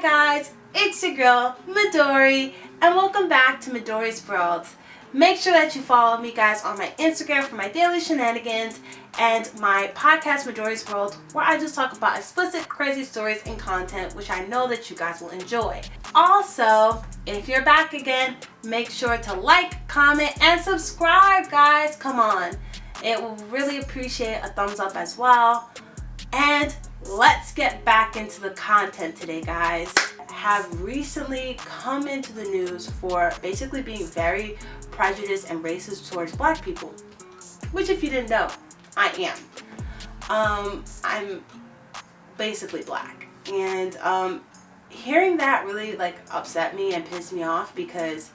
Hi guys, it's your girl Midori and welcome back to Midori's World. Make sure that you follow me guys on my Instagram for my daily shenanigans and my podcast Midori's World, where I just talk about explicit crazy stories and content which I know that you guys will enjoy. Also, if you're back again, make sure to like, comment, and subscribe guys. Come on. It will really appreciate a thumbs up as well. And let's get back into the content today, guys. I have recently come into the news for basically being very prejudiced and racist towards black people, which if you didn't know, I am. I'm basically black, and hearing that really upset me and pissed me off because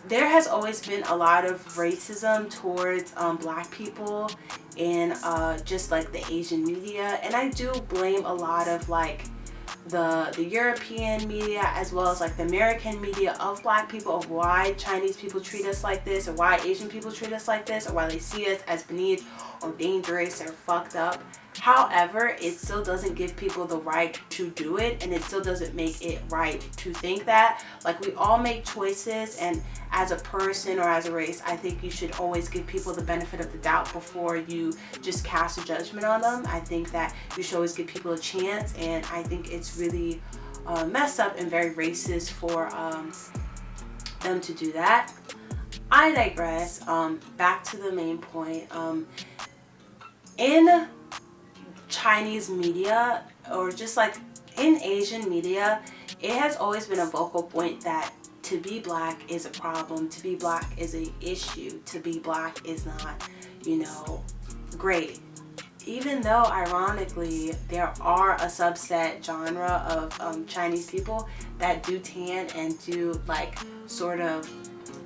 there has always been a lot of racism towards black people in just the Asian media, and I do blame a lot of the European media as well as the American media of black people, of why Chinese people treat us like this, or why Asian people treat us like this, or why they see us as beneath or dangerous or fucked up. However, it still doesn't give people the right to do it, and it still doesn't make it right to think that. We all make choices, and as a person or as a race, I think you should always give people the benefit of the doubt before you just cast a judgment on them. I think that you should always give people a chance, and I think it's really messed up and very racist for them to do that. I digress. Back to the main point. In Chinese media, or just in Asian media, it has always been a vocal point that to be black is a problem, to be black is an issue, to be black is not, great. Even though, ironically, there are a subset genre of Chinese people that do tan and do sort of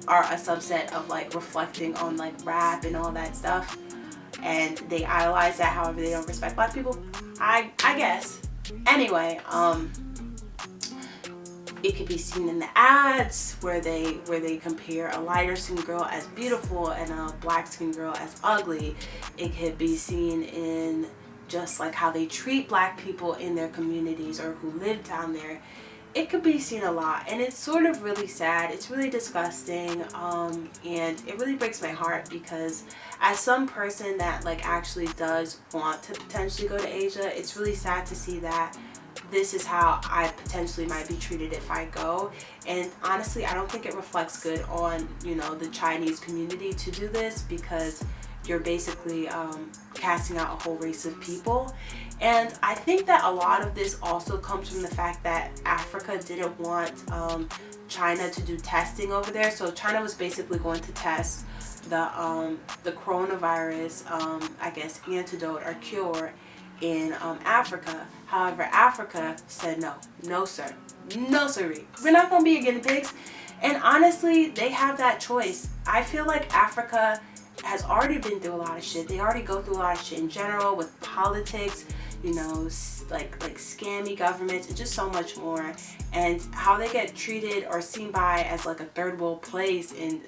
are a subset of reflecting on rap and all that stuff, and they idolize that. However, they don't respect black people, I guess. Anyway, it could be seen in the ads where they compare a lighter skinned girl as beautiful and a black skinned girl as ugly. It could be seen in just how they treat black people in their communities or who live down there. It could be seen a lot, and it's sort of really sad. It's really disgusting, and it really breaks my heart because as some person that actually does want to potentially go to Asia, it's really sad to see that this is how I potentially might be treated if I go. And honestly, I don't think it reflects good on the Chinese community to do this, because you're basically casting out a whole race of people. And I think that a lot of this also comes from the fact that Africa didn't want China to do testing over there. So China was basically going to test the coronavirus, I guess, antidote or cure in Africa. However, Africa said no sir, no siree, we're not going to be your guinea pigs. And honestly, they have that choice. I feel like Africa has already been through a lot of shit. They already go through a lot of shit in general with politics, scammy governments and just so much more, and how they get treated or seen by as a third world place in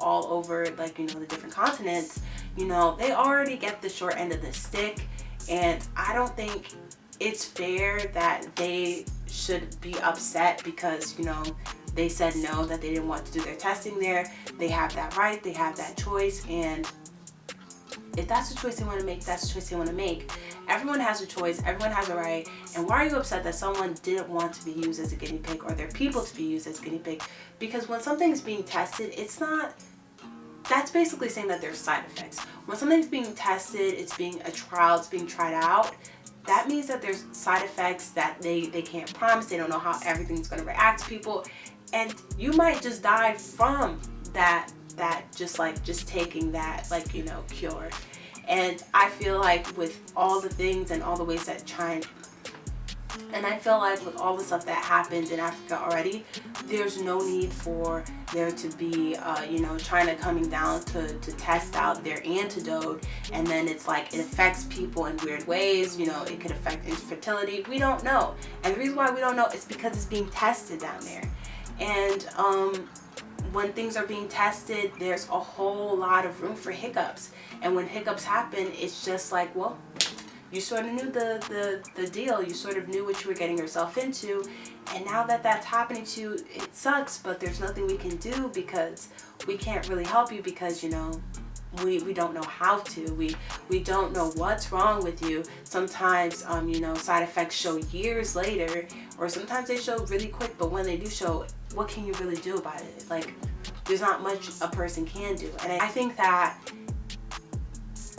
all over the different continents. They already get the short end of the stick, and I don't think it's fair that they should be upset because they said no, that they didn't want to do their testing there. They have that right, they have that choice, and if that's the choice they want to make, that's the choice they want to make. Everyone has a choice, everyone has a right, and why are you upset that someone didn't want to be used as a guinea pig or their people to be used as guinea pig? Because when something's being tested, that's basically saying that there's side effects. When something's being tested, it's being a trial, it's being tried out, that means that there's side effects that they can't promise. They don't know how everything's going to react to people, and you might just die from that just taking that cure. And I feel with all the things and all the ways that China, and I feel with all the stuff that happened in Africa already, there's no need for there to be China coming down to test out their antidote, and then it's it affects people in weird ways. It could affect infertility. We don't know, and the reason why we don't know is because it's being tested down there. And when things are being tested, there's a whole lot of room for hiccups, and when hiccups happen, it's just well, you sort of knew the deal. You sort of knew what you were getting yourself into. And now that that's happening to you, it sucks, but there's nothing we can do because we can't really help you because, you know, we don't know how to. We don't know what's wrong with you. Sometimes, you know, side effects show years later, or sometimes they show really quick, but when they do show, what can you really do about it? Like, there's not much a person can do. And I think that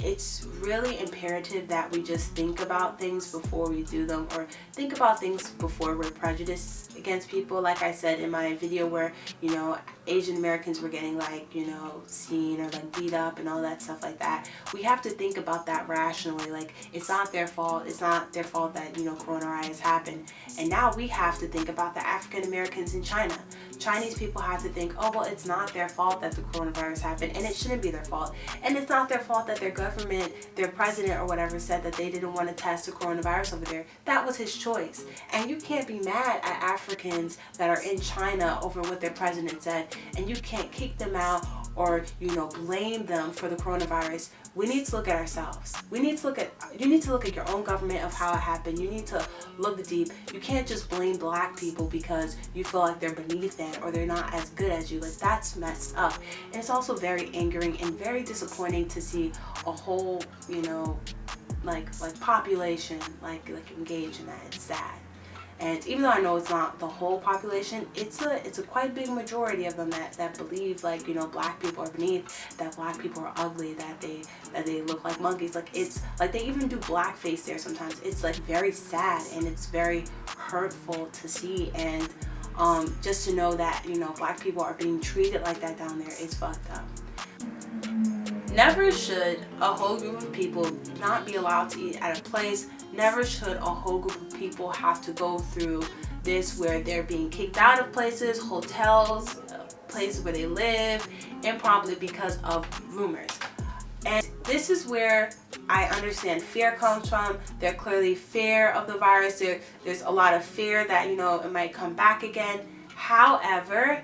it's really imperative that we just think about things before we do them, or think about things before we're prejudiced against people. Like I said in my video where, you know, Asian Americans were getting, like, you know, seen or like beat up and all that stuff like that. We have to think about that rationally. Like, it's not their fault. It's not their fault that, you know, coronavirus happened. And now we have to think about the African Americans in China. Chinese people have to think, oh, well, it's not their fault that the coronavirus happened, and it shouldn't be their fault. And it's not their fault that their government, their president or whatever, said that they didn't want to test the coronavirus over there. That was his choice. And you can't be mad at Africans that are in China over what their president said, and you can't kick them out or, you know, blame them for the coronavirus. We need to look at ourselves. You need to look at your own government of how it happened. You need to look deep. You can't just blame black people because you feel like they're beneath it or they're not as good as you. Like, that's messed up. And it's also very angering and very disappointing to see a whole, you know, like population like engage in that. It's sad. And even though I know it's not the whole population, it's a quite big majority of them that believe, like, you know, black people are beneath, that black people are ugly, that they look like monkeys. Like, it's like they even do blackface there sometimes. It's like very sad and it's very hurtful to see. And just to know that, you know, black people are being treated like that down there is fucked up. Never should a whole group of people not be allowed to eat at a place. Never should a whole group of people have to go through this where they're being kicked out of places, hotels, places where they live, impromptu because of rumors. And this is where I understand fear comes from. There's clearly fear of the virus. There's a lot of fear that, you know, it might come back again. However,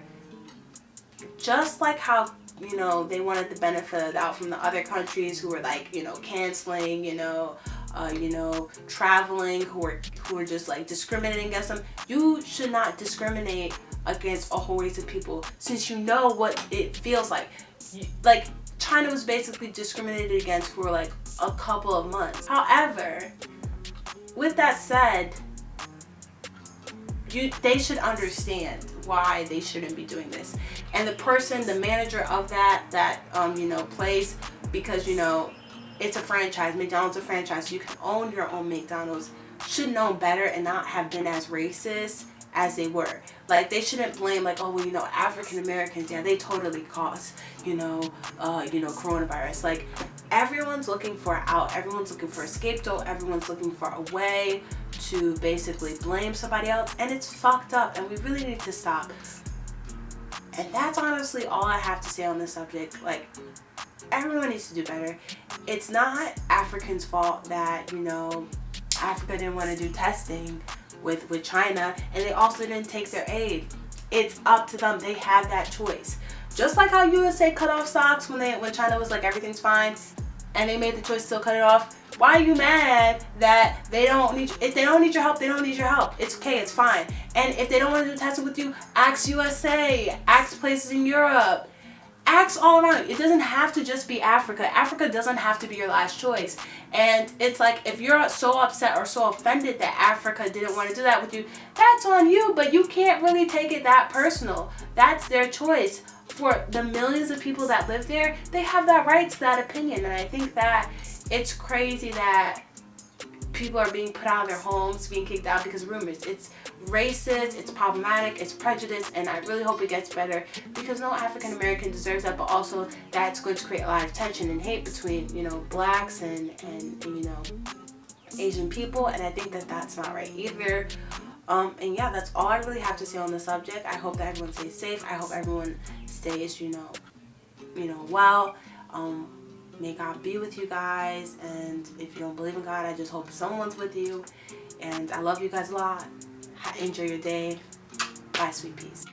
just like how, you know, they wanted the benefit of the doubt from the other countries who were, like, you know, canceling, you know, traveling, who are just like discriminating against them. You should not discriminate against a whole race of people, since you know what it feels like. Like, China was basically discriminated against for like a couple of months. However, with that said, they should understand why they shouldn't be doing this. And the manager of that you know, place, because, you know, it's a franchise. McDonald's is a franchise. So you can own your own McDonald's. Should know better and not have been as racist as they were. Like, they shouldn't blame, like, oh, well, you know, African Americans, yeah, they totally caused, you know, coronavirus. Like, everyone's looking for an out. Everyone's looking for a scapegoat. Everyone's looking for a way to basically blame somebody else, and it's fucked up, and we really need to stop. And that's honestly all I have to say on this subject. Like, everyone needs to do better. It's not Africans' fault that, you know, Africa didn't want to do testing with China, and they also didn't take their aid. It's up to them. They have that choice. Just like how USA cut off stocks when China was like, everything's fine, and they made the choice to still cut it off. Why are you mad that they don't need? If they don't need your help, they don't need your help. It's okay. It's fine. And if they don't want to do testing with you, ask USA, ask places in Europe, ask all around. It doesn't have to just be Africa. Africa doesn't have to be your last choice. And it's like, if you're so upset or so offended that Africa didn't want to do that with you, that's on you. But you can't really take it that personal. That's their choice. For the millions of people that live there, they have that right to that opinion. And I think that it's crazy that people are being put out of their homes, being kicked out because of rumors. It's racist, it's problematic, it's prejudice, and I really hope it gets better, because no African American deserves that, but also that's going to create a lot of tension and hate between, you know, blacks and you know, Asian people, and I think that that's not right either. And yeah, that's all I really have to say on the subject. I hope that everyone stays safe. I hope everyone stays, you know, well. May God be with you guys, and if you don't believe in God, I just hope someone's with you, and I love you guys a lot. Enjoy your day. Bye, sweet peas.